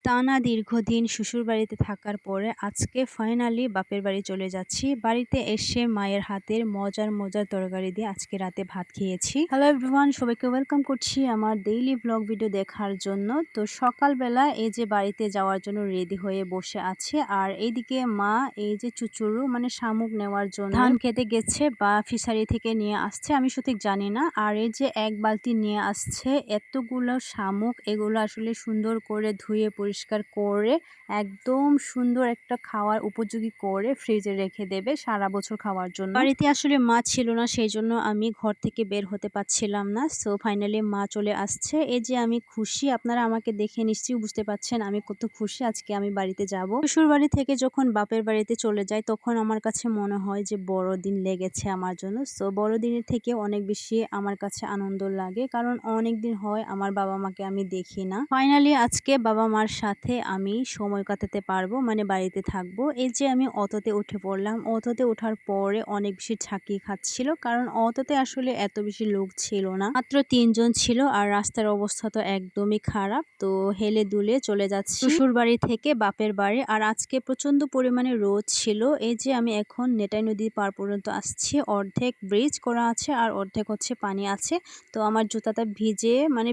টানা দীর্ঘদিন শ্বশুরবাড়িতে থাকার পরে আজকে ফাইনালি বাপের বাড়ি চলে যাচ্ছি। বাড়িতে এসে মায়ের হাতের মজার মজার তরকারি দিয়ে আজকে রাতে ভাত খেয়েছি। হ্যালো এভরিওয়ান, সবাইকে ওয়েলকাম করছি আমার ডেইলি ব্লগ ভিডিও দেখার জন্য। তো সকালবেলা এই যে বাড়িতে যাওয়ার জন্য রেডি হয়ে বসে আছে, আর এইদিকে মা এই যে চুচুড়ু মানে শামুক নেওয়ার জন্য ধান খেতে গেছে বা ফিশারি থেকে নিয়ে আসছে, আমি সঠিক জানি না। আর এই যে এক বালতি নিয়ে আসছে এতগুলো শামুক, এগুলো আসলে সুন্দর করে ধুয়ে পরিষ্কার করে একদম সুন্দর একটা খাওয়ার উপযোগী করে ফ্রিজে রেখে দেবে সারা বছর খাওয়ার জন্য। বাড়িতে আসলে মা ছিল না, সেই জন্য আমি ঘর থেকে বের হতে পারছিলাম না। সো ফাইনালি মা চলে আসছে। এই যে আমি খুশি, আপনারা আমাকে দেখে নিশ্চয়ই বুঝতে পারছেন আমি কত খুশি আজকে আমি বাড়িতে যাব। শ্বশুর বাড়ি থেকে যখন বাপের বাড়িতে চলে যাই তখন আমার কাছে মনে হয় যে বড়দিন লেগেছে আমার জন্য। সো বড়দিনের থেকে অনেক বেশি আমার কাছে আনন্দ লাগে, কারণ অনেক দিন হয় আমার বাবা মাকে আমি দেখি না। ফাইনালি আজকে বাবা মার সাথে আমি সময় কাটাতে পারবো, মানে বাড়িতে থাকবো। এই যে আমি অটোতে উঠে পড়লাম। অটোতে ওঠার পরে অনেক বেশি ঝাঁকি খাচ্ছিল, কারণ অটোতে আসলে এত বেশি লোক ছিল না, মাত্র 3 জন ছিল। আর রাস্তার অবস্থা তো একদমই খারাপ। তো হেলে দুলে চলে যাচ্ছি শ্বশুর বাড়ি থেকে বাপের বাড়ি। আর আজকে প্রচন্ড পরিমাণে রোদ ছিল। এই যে আমি এখন নেটাই নদীর পার পর্যন্ত আসছি। অর্ধেক ব্রিজ করা আছে আর অর্ধেক হচ্ছে পানি আছে। তো আমার জুতাটা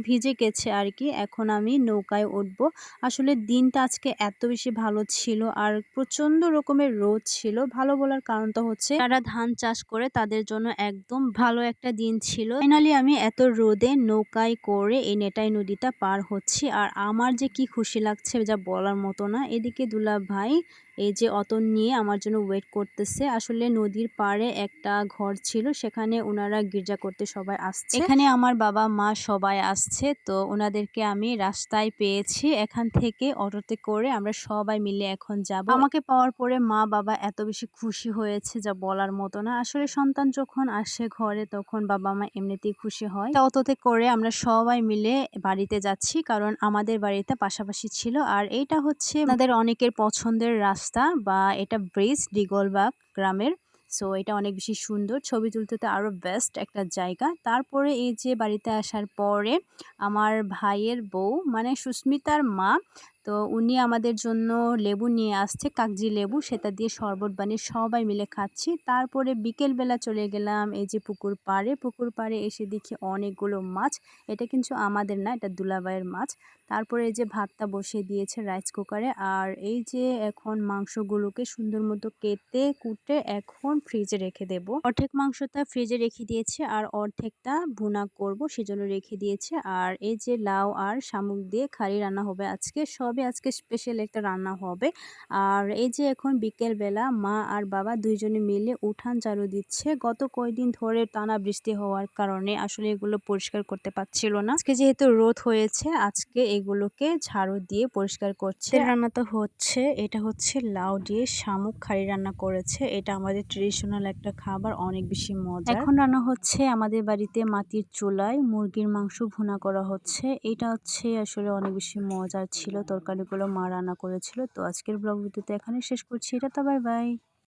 ভিজে গেছে আর কি। এখন আমি নৌকায় উঠবো। আসলে দিনটা আজকে এত বেশি ভালো ছিল আর প্রচন্ড রকমের রোদ ছিল। ভালো বলার কারণটা হচ্ছে যারা ধান চাষ করে তাদের জন্য একদম ভালো একটা দিন ছিল। ফাইনালি আমি এত রোদে নৌকায় করে এই নেটাই নদীটা পার হচ্ছি, আর আমার যে কি খুশি লাগছে যা বলার মতো না। এদিকে দুলা ভাই এই যে অটো নিয়ে আমার জন্য ওয়েট করতেছে। আসলে নদীর পাড়ে একটা ঘর ছিল, সেখানে ওনারা গির্জা করতে সবাই আসছে। এখানে আমার বাবা মা সবাই আসছে, তো ওনাদেরকে আমি রাস্তায় পেয়েছি। এখান থেকে অটোতে করে আমরা সবাই মিলে এখন যাব। আমাকে পাওয়ার পরে মা বাবা এত বেশি খুশি হয়েছে যা বলার মতো না। আসলে সন্তান যখন আসে ঘরে তখন বাবা মা এমনিতেই খুশি হয়। অটোতে করে আমরা সবাই মিলে বাড়িতে যাচ্ছি, কারণ আমাদের বাড়িটা পাশাপাশি ছিল। আর এইটা হচ্ছে আমাদের অনেকের পছন্দের রাস্তা বা এটা ব্রিজ ডিগলবাগ গ্রামের। সো এটা অনেক বেশি সুন্দর, ছবি তুলতে তো আরও বেস্ট একটা জায়গা। তারপরে এই যে বাড়িতে আসার পরে আমার ভাইয়ের বউ মানে সুস্মিতার মা, তো উনি আমাদের জন্য লেবু নিয়ে আসছে, কাগজি লেবু, সেটা দিয়ে শরবত বানিয়ে সবাই মিলে খাচ্ছি। তারপরে বিকেলবেলা চলে গেলাম এই যে পুকুর পাড়ে এসে দেখি অনেকগুলো মাছ। এটা কিন্তু আমাদের না, এটা দুলাভাইয়ের মাছ। তারপরে এই যে ভাতটা বসিয়ে দিয়েছে রাইস কুকারে। আর এই যে এখন মাংসগুলোকে সুন্দর মতো কেটে কুটে এখন ফ্রিজে রেখে দেব। অর্ধেক মাংসটা ফ্রিজে রেখে দিয়েছে আর অর্ধেকটা ভুনা করব সেজন্য রেখে দিয়েছে। আর এই যে লাউ আর শামুক দিয়ে কারি রান্না হবে আজকে। সবই আজকে স্পেশাল একটা রান্না হবে। আর এই যে এখন বিকেল বেলা মা আর বাবা দুইজনে মিলে উঠান ঝাড়ু দিচ্ছে। গত কয়েকদিন ধরে টানা বৃষ্টি হওয়ার কারণে আসলে এগুলো পরিষ্কার করতে পারছিল না। আজকে যেহেতু রোদ হয়েছে আজকে এগুলোকে ঝাড়ু দিয়ে পরিষ্কার করছে। রান্নাটা হচ্ছে, এটা হচ্ছে লাউ দিয়ে শামুক কারি রান্না করেছে। এটা আমাদের ট্রেডিশনাল একটা খাবার, অনেক বেশি মজা। এখন রান্না হচ্ছে আমাদের বাড়িতে মাটির চুলায় মুরগির মাংস ভুনা করা হচ্ছে। এটা হচ্ছে আসলে অনেক বেশি মজার ছিল, তরকারিগুলো মা রান্না করেছিল। তো আজকের ব্লগ ভিডিওতে এখানে শেষ করছি। এটা তো বাই বাই।